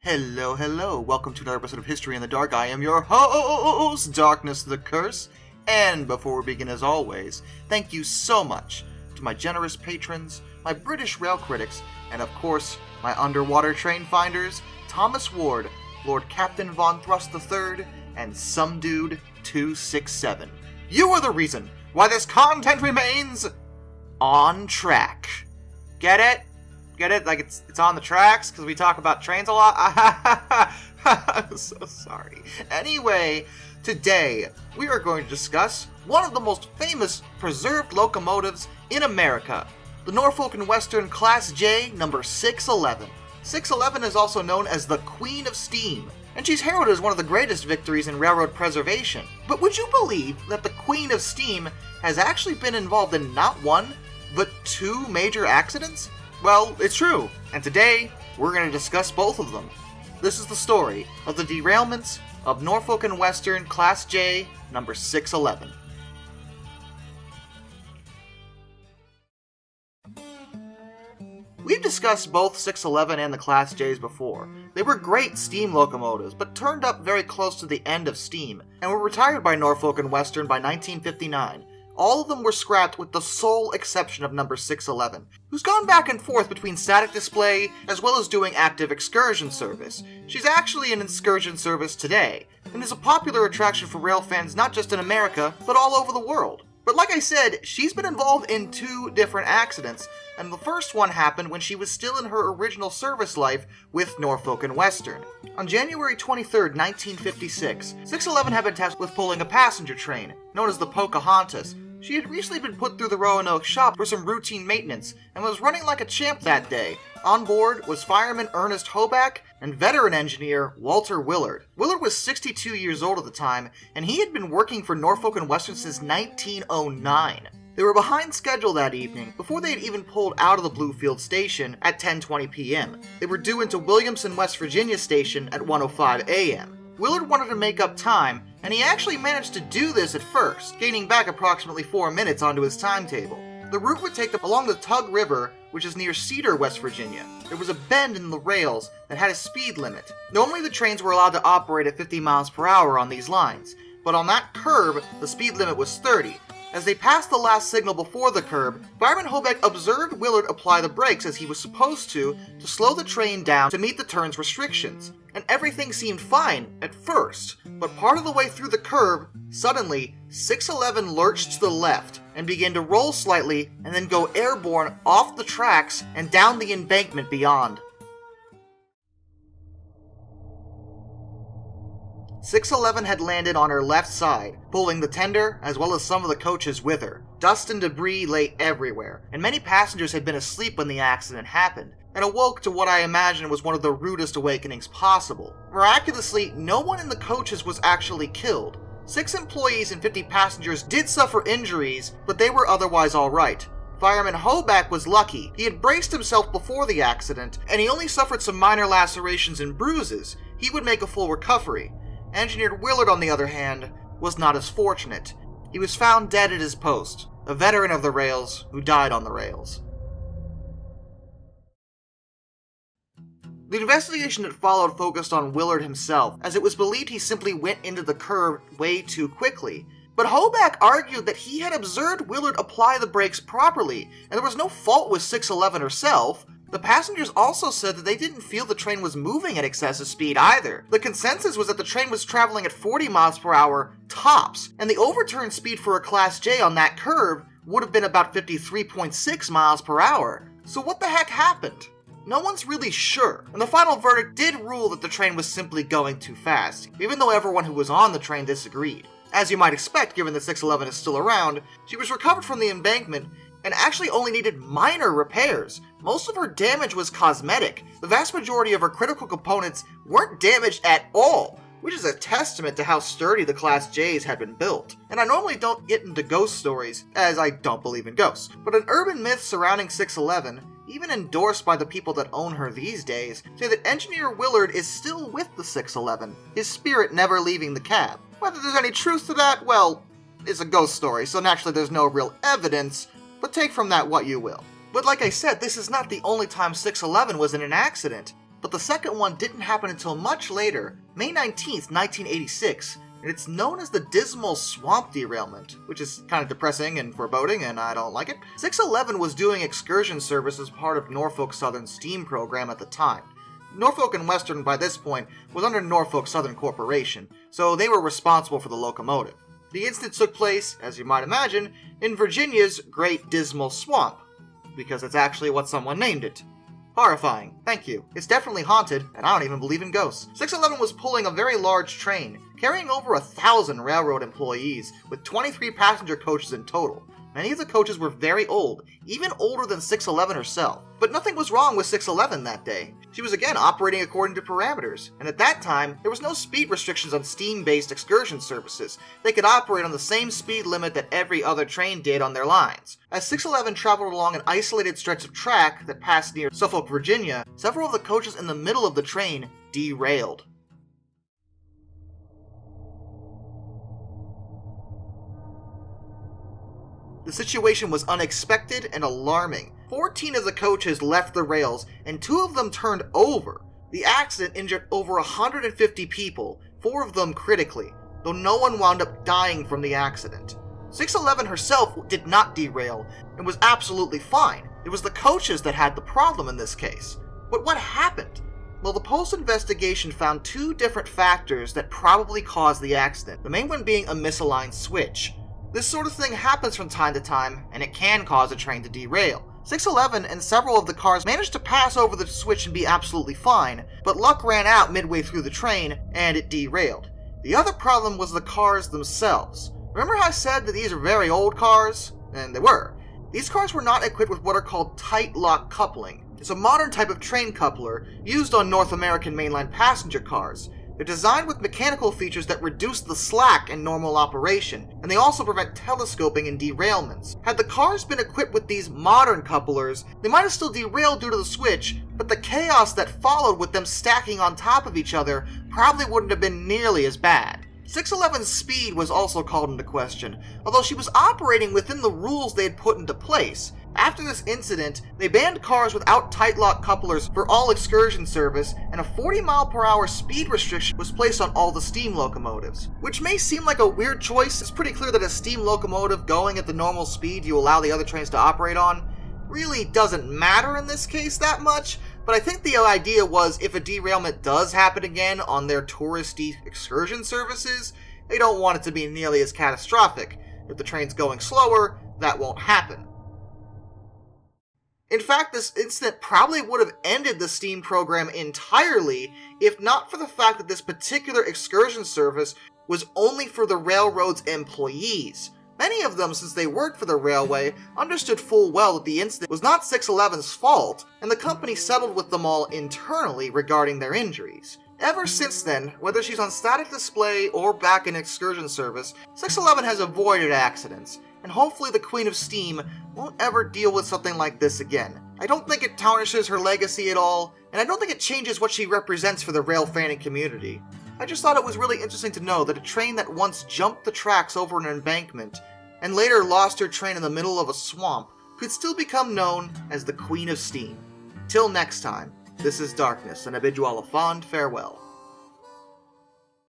Hello, hello, welcome to another episode of History in the Dark. I am your host, Darkness the Curse, and before we begin, as always, thank you so much to my generous patrons, my British rail critics, and of course, my underwater train finders, Thomas Ward, Lord Captain Von Thrust III, and Some Dude 267. You are the reason why this content remains on track. Get it? Get it? Like it's on the tracks because we talk about trains a lot? I'm so sorry. Anyway, today we are going to discuss one of the most famous preserved locomotives in America, the Norfolk and Western Class J number 611. 611 is also known as the Queen of Steam, and she's heralded as one of the greatest victories in railroad preservation. But would you believe that the Queen of Steam has actually been involved in not one, but two major accidents? Well, it's true, and today, we're going to discuss both of them. This is the story of the derailments of Norfolk and Western Class J number 611. We've discussed both 611 and the Class J's before. They were great steam locomotives, but turned up very close to the end of steam, and were retired by Norfolk and Western by 1959. All of them were scrapped with the sole exception of number 611, who's gone back and forth between static display as well as doing active excursion service. She's actually in excursion service today, and is a popular attraction for rail fans not just in America, but all over the world. But like I said, she's been involved in two different accidents, and the first one happened when she was still in her original service life with Norfolk and Western. On January 23, 1956, 611 had been tasked with pulling a passenger train, known as the Pocahontas. She had recently been put through the Roanoke shop for some routine maintenance, and was running like a champ that day. On board was fireman Ernest Hoback and veteran engineer Walter Willard. Willard was 62 years old at the time, and he had been working for Norfolk and Western since 1909. They were behind schedule that evening, before they had even pulled out of the Bluefield station at 10:20 p.m. They were due into Williamson, West Virginia station at 1:05 a.m. Willard wanted to make up time, and he actually managed to do this at first, gaining back approximately 4 minutes onto his timetable. The route would take them along the Tug River, which is near Cedar, West Virginia. There was a bend in the rails that had a speed limit. Normally the trains were allowed to operate at 50 miles per hour on these lines, but on that curb, the speed limit was 30. As they passed the last signal before the curb, Fireman Hoback observed Willard apply the brakes as he was supposed to slow the train down to meet the turn's restrictions. And everything seemed fine at first, but part of the way through the curb, suddenly, 611 lurched to the left and began to roll slightly and then go airborne off the tracks and down the embankment beyond. 611 had landed on her left side, pulling the tender as well as some of the coaches with her. Dust and debris lay everywhere, and many passengers had been asleep when the accident happened, and awoke to what I imagine was one of the rudest awakenings possible. Miraculously, no one in the coaches was actually killed. 6 employees and 50 passengers did suffer injuries, but they were otherwise alright. Fireman Hoback was lucky. He had braced himself before the accident, and he only suffered some minor lacerations and bruises. He would make a full recovery. Engineer Willard, on the other hand, was not as fortunate. He was found dead at his post, a veteran of the rails who died on the rails. The investigation that followed focused on Willard himself, as it was believed he simply went into the curve way too quickly. But Hoback argued that he had observed Willard apply the brakes properly, and there was no fault with 611 herself. The passengers also said that they didn't feel the train was moving at excessive speed either. The consensus was that the train was traveling at 40 miles per hour tops, and the overturn speed for a Class J on that curve would have been about 53.6 miles per hour. So what the heck happened? No one's really sure, and the final verdict did rule that the train was simply going too fast, even though everyone who was on the train disagreed. As you might expect, given that 611 is still around, she was recovered from the embankment and actually only needed minor repairs. Most of her damage was cosmetic. The vast majority of her critical components weren't damaged at all, which is a testament to how sturdy the Class J's had been built. And I normally don't get into ghost stories, as I don't believe in ghosts, but an urban myth surrounding 611, even endorsed by the people that own her these days, say that Engineer Willard is still with the 611, his spirit never leaving the cab. Whether there's any truth to that, well, it's a ghost story, so naturally there's no real evidence, but take from that what you will. But like I said, this is not the only time 611 was in an accident. but the second one didn't happen until much later, May 19th, 1986, and it's known as the Dismal swamp derailment, which is kind of depressing and foreboding, and I don't like it. 611 was doing excursion service as part of Norfolk Southern's steam program at the time. Norfolk and Western, by this point, was under Norfolk Southern Corporation, so they were responsible for the locomotive. The incident took place, as you might imagine, in Virginia's Great Dismal Swamp, because it's actually what someone named it. Horrifying, thank you. It's definitely haunted, and I don't even believe in ghosts. 611 was pulling a very large train, carrying over 1,000 railroad employees, with 23 passenger coaches in total. Many of the coaches were very old, even older than 611 herself. But nothing was wrong with 611 that day. She was again operating according to parameters, and at that time, there was no speed restrictions on steam-based excursion services. They could operate on the same speed limit that every other train did on their lines. As 611 traveled along an isolated stretch of track that passed near Suffolk, Virginia, several of the coaches in the middle of the train derailed. The situation was unexpected and alarming. 14 of the coaches left the rails, and 2 of them turned over. The accident injured over 150 people, 4 of them critically, though no one wound up dying from the accident. 611 herself did not derail, and was absolutely fine. It was the coaches that had the problem in this case. But what happened? Well, the post-investigation found 2 different factors that probably caused the accident, the main one being a misaligned switch. This sort of thing happens from time to time, and it can cause a train to derail. 611 and several of the cars managed to pass over the switch and be absolutely fine, but luck ran out midway through the train, and it derailed. The other problem was the cars themselves. Remember how I said that these are very old cars? And they were. These cars were not equipped with what are called tight lock coupling. It's a modern type of train coupler used on North American mainline passenger cars. They're designed with mechanical features that reduce the slack in normal operation, and they also prevent telescoping and derailments. Had the cars been equipped with these modern couplers, they might have still derailed due to the switch, but the chaos that followed with them stacking on top of each other probably wouldn't have been nearly as bad. 611's speed was also called into question, although she was operating within the rules they had put into place. After this incident, they banned cars without tight lock couplers for all excursion service, and a 40-mile-per-hour speed restriction was placed on all the steam locomotives. Which may seem like a weird choice. It's pretty clear that a steam locomotive going at the normal speed you allow the other trains to operate on really doesn't matter in this case that much, but I think the idea was if a derailment does happen again on their touristy excursion services, they don't want it to be nearly as catastrophic. If the train's going slower, that won't happen. In fact, this incident probably would have ended the steam program entirely if not for the fact that this particular excursion service was only for the railroad's employees. Many of them, since they worked for the railway, understood full well that the incident was not 611's fault, and the company settled with them all internally regarding their injuries. Ever since then, whether she's on static display or back in excursion service, 611 has avoided accidents, and hopefully the Queen of Steam won't ever deal with something like this again. I don't think it tarnishes her legacy at all, and I don't think it changes what she represents for the rail fanning community. I just thought it was really interesting to know that a train that once jumped the tracks over an embankment and later lost her train in the middle of a swamp could still become known as the Queen of Steam. Till next time, this is Darkness, and I bid you all a fond farewell.